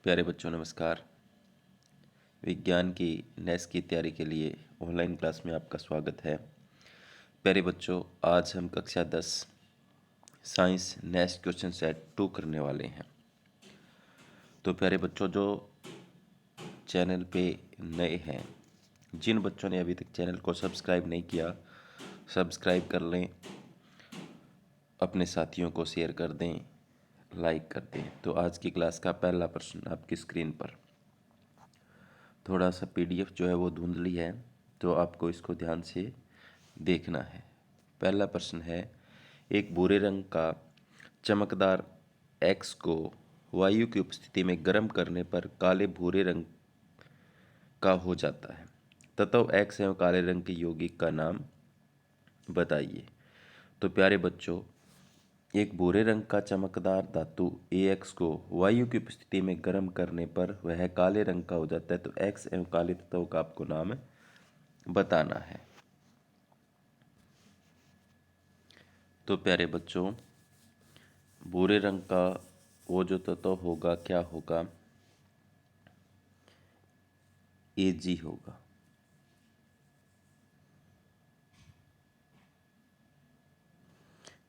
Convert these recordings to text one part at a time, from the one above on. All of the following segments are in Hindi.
प्यारे बच्चों नमस्कार। विज्ञान की नेस की तैयारी के लिए ऑनलाइन क्लास में आपका स्वागत है। प्यारे बच्चों, आज हम कक्षा 10 साइंस नेस क्वेश्चन सेट 2 करने वाले हैं। तो प्यारे बच्चों, जो चैनल पे नए हैं, जिन बच्चों ने अभी तक चैनल को सब्सक्राइब नहीं किया, सब्सक्राइब कर लें, अपने साथियों को शेयर कर दें, लाइक कर दें। तो आज की क्लास का पहला प्रश्न आपकी स्क्रीन पर। थोड़ा सा पीडीएफ जो है वो धुंधली है, तो आपको इसको ध्यान से देखना है। पहला प्रश्न है, एक भूरे रंग का चमकदार एक्स को वायु की उपस्थिति में गर्म करने पर काले भूरे रंग का हो जाता है। तत्व एक्स एवं काले रंग के यौगिक का नाम बताइए। तो प्यारे बच्चों, एक भूरे रंग का चमकदार धातु AX को वायु की उपस्थिति में गर्म करने पर वह काले रंग का हो जाता है। तो एक्स एवं काले तत्व का आपको नाम बताना है। तो प्यारे बच्चों, भूरे रंग का वो जो तत्व होगा क्या होगा? Ag होगा।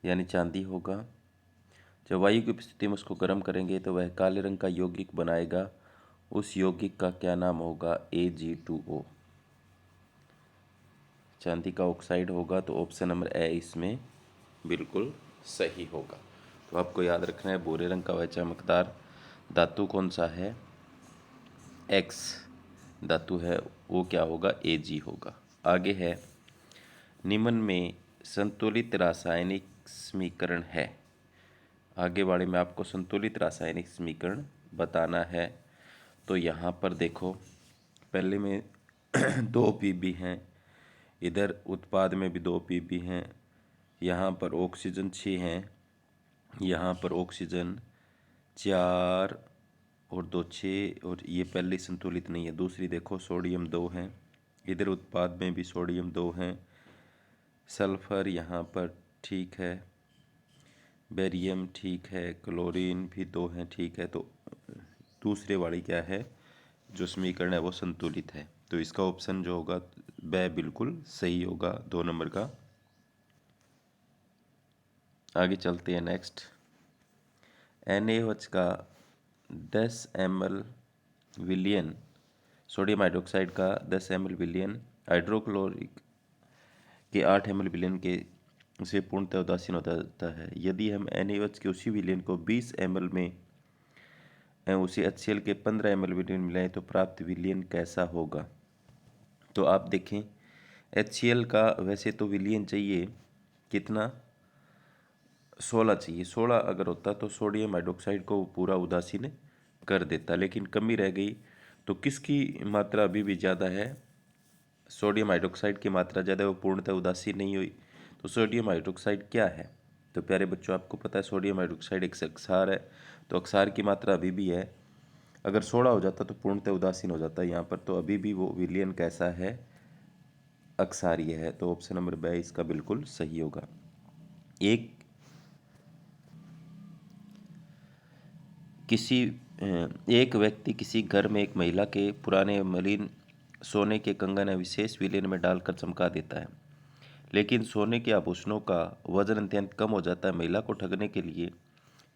यानी चांदी होगा। जब वायु की उपस्थिति में उसको गर्म करेंगे तो वह काले रंग का यौगिक बनाएगा। उस यौगिक का क्या नाम होगा? Ag2O। चांदी का ऑक्साइड होगा। तो ऑप्शन नंबर ए इसमें बिल्कुल सही होगा। तो आपको याद रखना है, भूरे रंग का वह चमकदार धातु कौन सा है? एक्स धातु है, वो क्या होगा? Ag होगा। आगे है, निम्न में संतुलित रासायनिक समीकरण है। आगे वाले में आपको संतुलित रासायनिक समीकरण बताना है। तो यहाँ पर देखो, पहले में 2 पीबी हैं, इधर उत्पाद में भी 2 पीबी हैं, यहाँ पर ऑक्सीजन 6 हैं, यहाँ पर ऑक्सीजन 4 और 2 6, और ये पहली संतुलित नहीं है। दूसरी देखो, सोडियम 2 हैं, इधर उत्पाद में भी सोडियम 2 हैं, सल्फर यहाँ पर ठीक है, बेरियम ठीक है, क्लोरीन भी 2 हैं ठीक है। तो दूसरे वाली क्या है, जो समीकरण है वो संतुलित है। तो इसका ऑप्शन जो होगा वह बिल्कुल सही होगा, 2 नंबर का। आगे चलते हैं नेक्स्ट। NaOH का 10 ml विलियन सोडियम हाइड्रोक्साइड का 10 ml विलियन हाइड्रोक्लोरिक के 8 ml विलियन के से पूर्णतः उदासीन होता है। यदि हम NaOH के उसी विलियन को 20 ml में उसी HCl के 15 ml विलियन मिलाएं तो प्राप्त विलियन कैसा होगा? तो आप देखें, HCl का वैसे तो विलियन चाहिए कितना? 16 चाहिए। 16 अगर होता तो सोडियम हाइड्रोक्साइड को पूरा उदासीन कर देता, लेकिन कमी रह गई। तो किसकी मात्रा अभी भी ज़्यादा है? सोडियम हाइड्रोक्साइड की मात्रा ज़्यादा है, वो पूर्णतः उदासीन नहीं हुई। तो सोडियम हाइड्रोक्साइड क्या है? तो प्यारे बच्चों, आपको पता है सोडियम हाइड्रोक्साइड एक अक्सार है। तो अक्सार की मात्रा अभी भी है। अगर 16 हो जाता तो पूर्णतः उदासीन हो जाता है यहाँ पर। तो अभी भी वो विलियन कैसा है? अक्सारीय है। तो ऑप्शन नंबर बी इसका बिल्कुल सही होगा। एक व्यक्ति किसी घर में एक महिला के पुराने मलिन सोने के कंगन या विशेष विलियन में डालकर चमका देता है, लेकिन सोने के आभूषणों का वजन अत्यंत कम हो जाता है। महिला को ठगने के लिए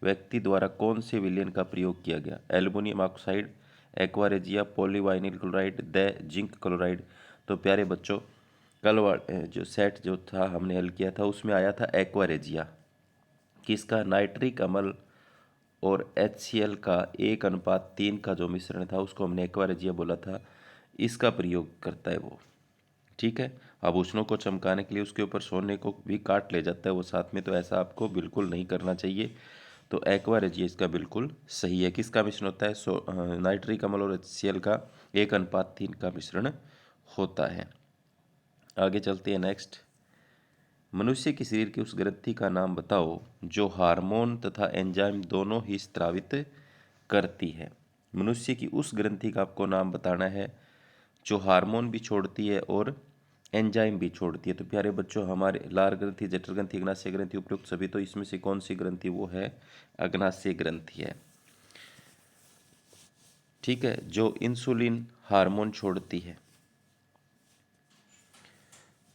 व्यक्ति द्वारा कौन से विलियन का प्रयोग किया गया? Aluminium oxide, aqua regia, polyvinyl chloride, the zinc chloride. तो प्यारे बच्चों, जो सेट जो था हमने हल किया था उसमें आया था एक्वारेजिया। किसका? नाइट्रिक अम्ल और HCl का 1:3 का जो मिश्रण था उसको हमने एक्वारेजिया बोला था। इसका प्रयोग करता है वो, ठीक है। आभूषणों को चमकाने के लिए उसके ऊपर सोने को भी काट ले जाता है वो साथ में। तो ऐसा आपको बिल्कुल नहीं करना चाहिए। तो एक्वारेजिया इसका बिल्कुल सही है। किसका मिश्रण होता है? नाइट्रिक अम्ल और HCl का 1:3 का मिश्रण होता है। आगे चलते हैं नेक्स्ट। मनुष्य के शरीर की उस ग्रंथि का नाम बताओ जो हार्मोन तथा एंजाइम दोनों ही स्त्रावित करती है। मनुष्य की उस ग्रंथि का आपको नाम बताना है जो हार्मोन भी छोड़ती है और एंजाइम भी छोड़ती है। तो प्यारे बच्चों, हमारे लार ग्रंथि, जठर ग्रंथि, अग्नाशय ग्रंथि, उपयुक्त सभी। तो इसमें से कौन सी ग्रंथि वो है? अग्नाशय ग्रंथि है। ठीक है, जो इंसुलिन हार्मोन छोड़ती है।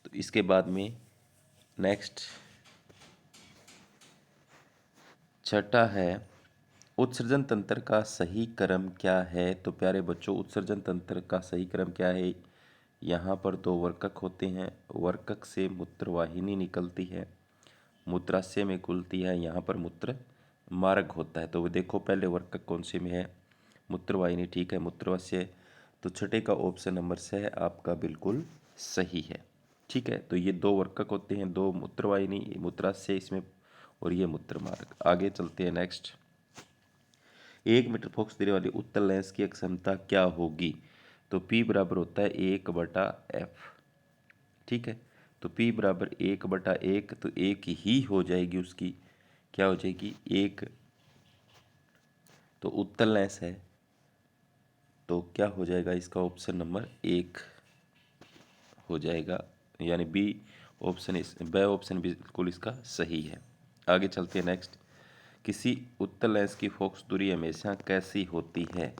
तो इसके बाद में नेक्स्ट छठा है, उत्सर्जन तंत्र का सही क्रम क्या है। तो प्यारे बच्चों, उत्सर्जन तंत्र का सही क्रम क्या है। यहाँ पर दो वर्कक होते हैं, वर्कक से मूत्रवाहिनी निकलती है, मूत्राशय में घुलती है, यहाँ पर मूत्र मार्ग होता है। तो वो देखो पहले वर्कक कौन से में है, मूत्रवाहिनी, ठीक है, मूत्राशय। तो छठे का ऑप्शन नंबर से आपका बिल्कुल सही है। ठीक है, तो ये दो वर्कक होते हैं, दो मूत्रवाहिनी, मूत्राशय इसमें, और ये मूत्र मार्ग। आगे चलते हैं नेक्स्ट। 1 मीटर फोकस दूरी वाली उत्तल लेंस की क्षमता क्या होगी। तो P बराबर होता है 1/f। ठीक है, तो P बराबर 1/1, तो एक ही हो जाएगी उसकी, क्या हो जाएगी, एक। तो उत्तल लेंस है, तो क्या हो जाएगा इसका ऑप्शन नंबर 1 हो जाएगा, यानी बी ऑप्शन, ब ऑप्शन बिल्कुल इसका सही है। आगे चलते हैं नेक्स्ट। किसी उत्तल लेंस की फोकस दूरी हमेशा कैसी होती है।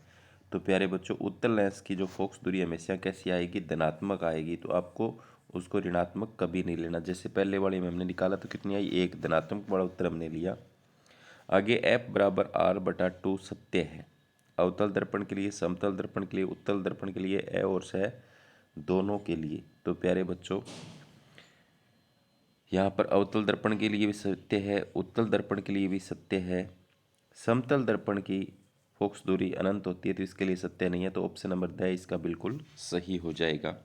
तो प्यारे बच्चों, उत्तल लेंस की जो फोकस दूरी हमेशा कैसी आएगी, धनात्मक आएगी। तो आपको उसको ऋणात्मक कभी नहीं लेना। जैसे पहले वाले में हमने निकाला तो कितनी आई, एक, धनात्मक वाला उत्तर हमने लिया। आगे F बराबर R/2 सत्य है। अवतल दर्पण के लिए, समतल दर्पण के लिए, उत्तल दर्पण के लिए, ए और स दोनों के लिए। तो प्यारे बच्चों, यहाँ पर अवतल दर्पण के लिए भी सत्य है, उत्तल दर्पण के लिए भी सत्य है। समतल दर्पण की फोकस दूरी अनंत होती है, तो इसके लिए सत्य नहीं है। तो ऑप्शन नंबर द इसका बिल्कुल सही हो जाएगा,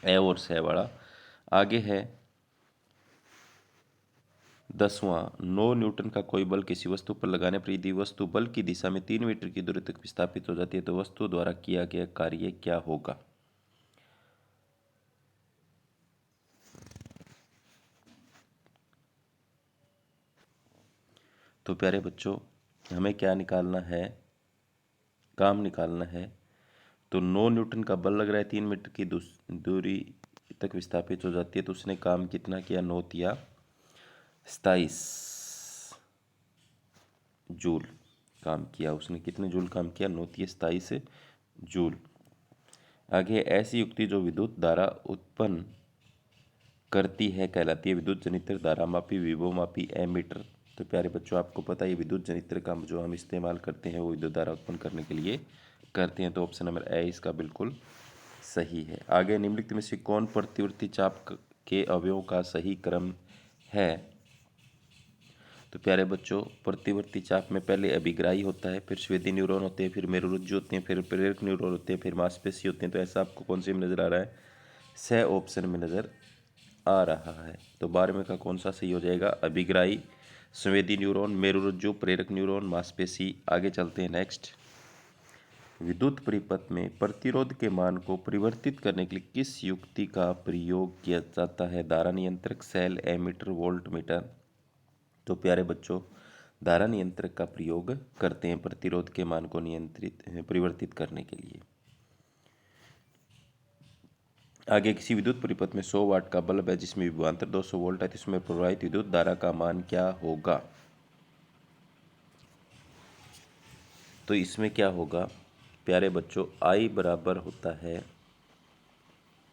ए और स वाला। आगे है 10वां, 9 न्यूटन का कोई बल किसी वस्तु पर लगाने पर यदि वस्तु बल की दिशा में 3 मीटर की दूरी तक विस्थापित हो जाती है, तो वस्तु द्वारा किया गया कार्य क्या होगा। तो प्यारे बच्चों, हमें क्या निकालना है, काम निकालना है। तो 9 न्यूटन का बल लग रहा है, 3 मीटर की दूरी तक विस्थापित हो जाती है। तो उसने काम कितना किया, 9 या 27 जूल काम किया। उसने कितने जूल काम किया, 9 या 27 जूल। आगे, ऐसी युक्ति जो विद्युत धारा उत्पन्न करती है कहलाती है विद्युत जनित्र, धारामापी, विभवमापी, एमीटर। तो प्यारे बच्चों, आपको पता है ये विद्युत जनित्र का जो हम इस्तेमाल करते हैं वो विद्युत धारा उत्पन्न करने के लिए करते हैं। तो ऑप्शन नंबर ए इसका बिल्कुल सही है। आगे, निम्नलिखित में से कौन प्रतिवर्ती चाप के अवयवों का सही क्रम है। तो प्यारे बच्चों, प्रतिवर्ती चाप में पहले अभिग्राही होता है, फिर स्वेदी न्यूरॉन होते हैं, फिर मेरुरज्जु होते हैं, फिर प्रेरक न्यूरॉन होते हैं, फिर मांसपेशी होते हैं। तो ऐसा आपको कौन से में नजर आ रहा है, स ऑप्शन में नजर आ रहा है। तो 12वें का कौन सा सही हो जाएगा, अभिग्राही, संवेदी न्यूरॉन, मेरुरज्जु, प्रेरक न्यूरॉन, मांसपेशी। आगे चलते हैं नेक्स्ट। विद्युत परिपथ में प्रतिरोध के मान को परिवर्तित करने के लिए किस युक्ति का प्रयोग किया जाता है। धारा नियंत्रक, सेल, एमीटर, वोल्ट मीटर। तो प्यारे बच्चों, धारा नियंत्रक का प्रयोग करते हैं प्रतिरोध के मान को परिवर्तित करने के लिए। आगे, किसी विद्युत परिपथ में 100 वाट का बल्ब है जिसमें विभवांतर 200 वोल्ट है, तो इसमें प्रवाहित विद्युत धारा का मान क्या होगा। तो इसमें क्या होगा प्यारे बच्चों, I बराबर होता है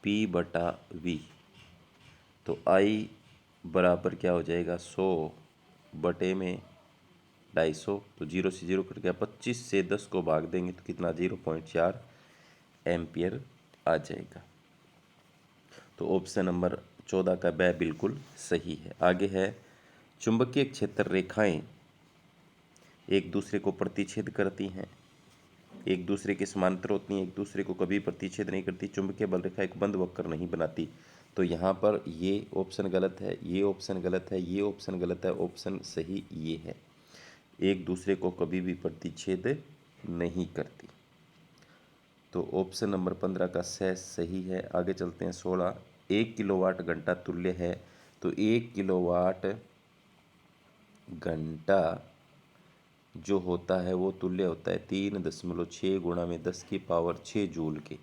P/V। तो I बराबर क्या हो जाएगा, 100 बटे में 250। तो 0 से 0 कट गया, 25 से 10 को भाग देंगे तो कितना, 0.4 एम्पियर आ जाएगा। तो ऑप्शन नंबर 14 का ब बिल्कुल सही है। आगे है, चुंबकीय क्षेत्र रेखाएं एक दूसरे को प्रतिच्छेद करती हैं, एक दूसरे के समांतर होती हैं, एक दूसरे को कभी प्रतिच्छेद नहीं करती। चुंबकीय बल रेखा एक बंद वक्र नहीं बनाती। तो यहाँ पर ये ऑप्शन गलत है, ये ऑप्शन गलत है, ये ऑप्शन गलत है, ऑप्शन सही ये है, एक दूसरे को कभी भी प्रतिच्छेद नहीं करती। तो ऑप्शन नंबर 15 का सही है। आगे चलते हैं 16, 1 किलोवाट घंटा तुल्य है। तो 1 किलोवाट घंटा जो होता है वो तुल्य होता है 3.6 गुणा में 10⁻6 जूल के।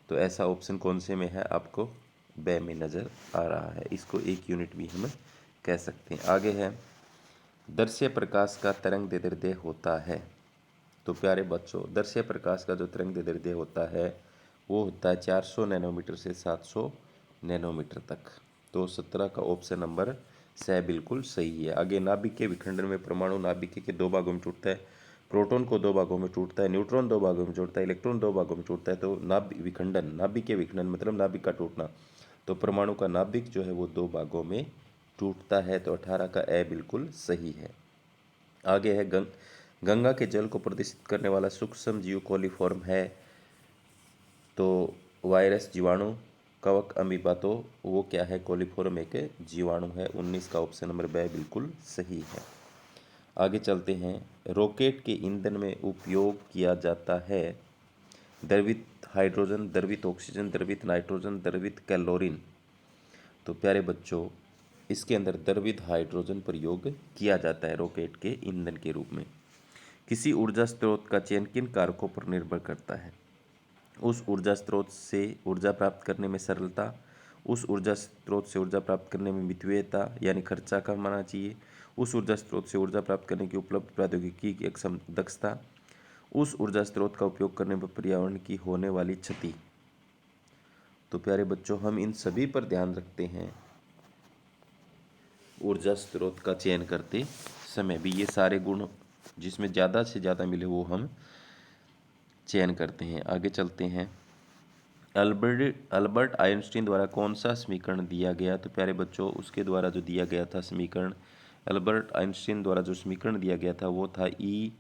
तो ऐसा ऑप्शन कौन से में है, आपको ब में नज़र आ रहा है। इसको एक यूनिट भी हम कह सकते हैं। आगे है, दृश्य प्रकाश का तरंग दैर्ध्य होता है। तो प्यारे बच्चों, दृश्य प्रकाश का जो तरंगदैर्ध्य होता है वो होता है 400 नैनोमीटर से 700 नैनोमीटर तक। तो 17 का ऑप्शन नंबर स बिल्कुल सही है। आगे, नाभिक के विखंडन में परमाणु नाभिक के दो भागों में टूटता है। प्रोटॉन को दो भागों में टूटता है, न्यूट्रॉन दो भागों में टूटता है, इलेक्ट्रॉन दो भागों में टूटता है। तो नाभिक के विखंडन मतलब नाभिक का टूटना। तो परमाणु का नाभिक जो है वो दो भागों में टूटता है। तो 18 का ए बिल्कुल सही है। आगे है, गंगा के जल को प्रदूषित करने वाला सूक्ष्म जीव कोलीफॉर्म है। तो वायरस, जीवाणु, कवक, अमीबा। तो वो क्या है? कोलीफॉर्म एक जीवाणु है। 19 का ऑप्शन नंबर ब बिल्कुल सही है। आगे चलते हैं। रॉकेट के ईंधन में उपयोग किया जाता है द्रवित हाइड्रोजन, द्रवित ऑक्सीजन, द्रवित नाइट्रोजन, द्रवित क्लोरीन। तो प्यारे बच्चों, इसके अंदर द्रवित हाइड्रोजन प्रयोग किया जाता है रॉकेट के ईंधन के रूप में। किसी ऊर्जा स्रोत का चयन किन कारकों पर निर्भर करता है? उस ऊर्जा स्रोत से ऊर्जा प्राप्त करने में सरलता, उस ऊर्जा स्रोत से ऊर्जा प्राप्त करने में मितव्ययता यानी खर्चा कम आना चाहिए, उस ऊर्जा स्रोत से ऊर्जा प्राप्त करने की उपलब्ध प्रौद्योगिकी की अक्षम दक्षता, उस ऊर्जा स्रोत का उपयोग करने पर पर्यावरण की होने वाली क्षति। तो प्यारे बच्चों, हम इन सभी पर ध्यान रखते हैं ऊर्जा स्रोत का चयन करते समय भी। ये सारे गुण जिसमें ज़्यादा से ज़्यादा मिले वो हम चयन करते हैं। आगे चलते हैं। अल्बर्ट आइंस्टीन द्वारा कौन सा समीकरण दिया गया? तो प्यारे बच्चों, उसके द्वारा जो दिया गया था समीकरण, अल्बर्ट आइंस्टीन द्वारा जो समीकरण दिया गया था वो था E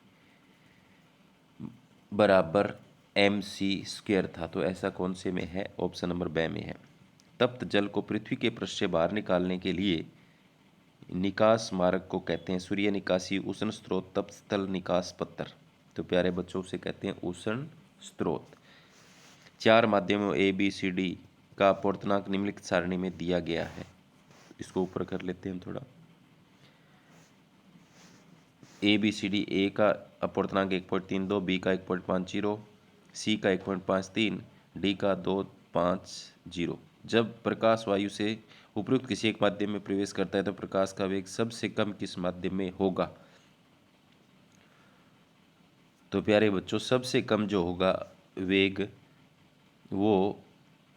बराबर mc² था। तो ऐसा कौन से में है? ऑप्शन नंबर ब में है। तप्त जल को पृथ्वी के पृष्ठ से बाहर निकालने के लिए निकास मार्ग को कहते हैं सूर्य निकासी, उष्ण स्रोत, तप्त स्थल, निकास पत्थर। तो प्यारे बच्चों, उसे कहते हैं उष्ण स्रोत। चार माध्यमों ABCD का अपूर्णांक निम्नलिखित सारणी में दिया गया है। इसको ऊपर कर लेते हैं हम थोड़ा। ABCD, ए का अपूर्णांक 1.32, बी का 1.50, सी का 1.53, डी का 2.50। जब प्रकाश वायु से उपयुक्त किसी एक माध्यम में प्रवेश करता है तो प्रकाश का वेग सबसे कम किस माध्यम में होगा? तो प्यारे बच्चों, सबसे कम जो होगा वेग वो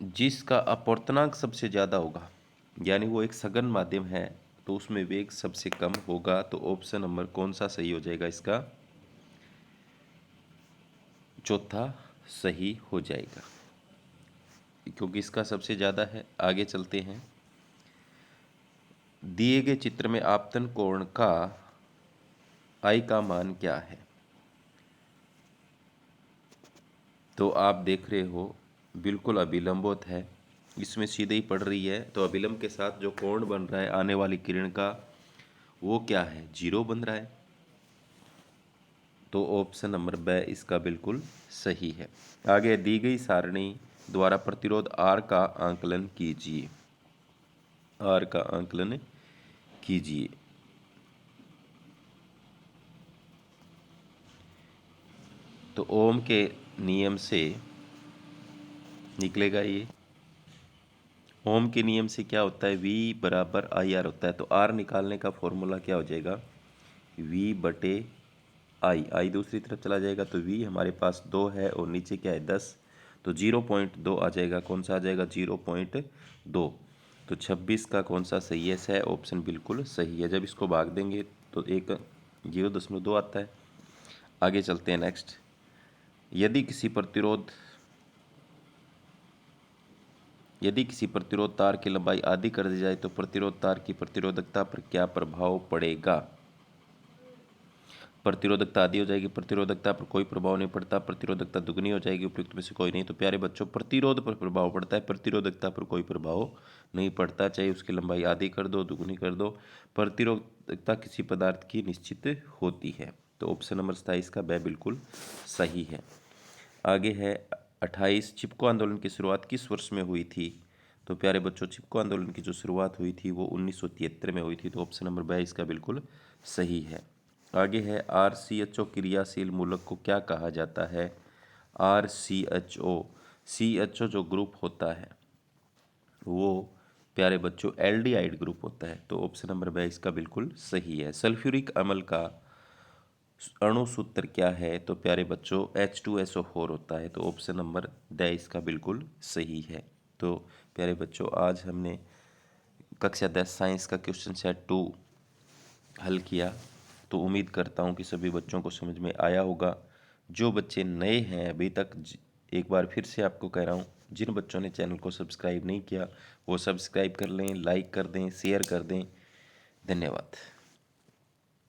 जिसका अपूर्णांक सबसे ज़्यादा होगा, यानी वो एक सघन माध्यम है, तो उसमें वेग सबसे कम होगा। तो ऑप्शन नंबर कौन सा सही हो जाएगा? इसका चौथा सही हो जाएगा, क्योंकि इसका सबसे ज़्यादा है। आगे चलते हैं। दिए गए चित्र में आपतन कोण का आई का मान क्या है? तो आप देख रहे हो बिल्कुल अभिलंबोत है, इसमें सीधे ही पड़ रही है। तो अभिलंब के साथ जो कोण बन रहा है आने वाली किरण का, वो क्या है? 0 बन रहा है। तो ऑप्शन नंबर ब इसका बिल्कुल सही है। आगे, दी गई सारणी द्वारा प्रतिरोध R का आंकलन कीजिए। R का आंकलन कीजिए। तो ओम के नियम से निकलेगा ये। ओम के नियम से क्या होता है? V बराबर IR होता है। तो R निकालने का फॉर्मूला क्या हो जाएगा? V बटे I दूसरी तरफ चला जाएगा तो V हमारे पास 2 है और नीचे क्या है? 10। तो 0.2 आ जाएगा। कौन सा आ जाएगा? 0.2। तो 26 का कौन सा सही है? स ऑप्शन बिल्कुल सही है। जब इसको भाग देंगे तो 0.2 आता है। आगे चलते हैं नेक्स्ट। यदि किसी प्रतिरोध तार की लंबाई आधी कर दी जाए तो प्रतिरोध तार की प्रतिरोधकता पर क्या प्रभाव पड़ेगा? प्रतिरोधकता आधी हो जाएगी, प्रतिरोधकता पर कोई प्रभाव नहीं पड़ता, प्रतिरोधकता दुगनी हो जाएगी, उपयुक्त में से कोई नहीं। तो प्यारे बच्चों, प्रतिरोध पर प्रभाव पड़ता है, प्रतिरोधकता पर कोई प्रभाव नहीं पड़ता, चाहे उसकी लंबाई आधी कर दो, दुगनी कर दो। प्रतिरोधकता किसी पदार्थ की निश्चित होती है। तो ऑप्शन नंबर 27 का ब बिल्कुल सही है। आगे है 28। चिपको आंदोलन की शुरुआत किस वर्ष में हुई थी? तो प्यारे बच्चों, चिपको आंदोलन की जो शुरुआत हुई थी वो 1973 में हुई थी। तो ऑप्शन नंबर 22 का बिल्कुल सही है। आगे है RCHO क्रियाशील मूलक को क्या कहा जाता है? CHO जो ग्रुप होता है वो प्यारे बच्चों एल्डिहाइड ग्रुप होता है। तो ऑप्शन नंबर 22 का बिल्कुल सही है। सल्फ्यूरिक अम्ल का अणु सूत्र क्या है? तो प्यारे बच्चों H2SO4 होता है। तो ऑप्शन नंबर द इसका बिल्कुल सही है। तो प्यारे बच्चों आज हमने कक्षा 10 साइंस का क्वेश्चन सेट 2 हल किया। तो उम्मीद करता हूँ कि सभी बच्चों को समझ में आया होगा। जो बच्चे नए हैं अभी तक, एक बार फिर से आपको कह रहा हूँ, जिन बच्चों ने चैनल को सब्सक्राइब नहीं किया वो सब्सक्राइब कर लें, लाइक कर दें, शेयर कर दें। धन्यवाद।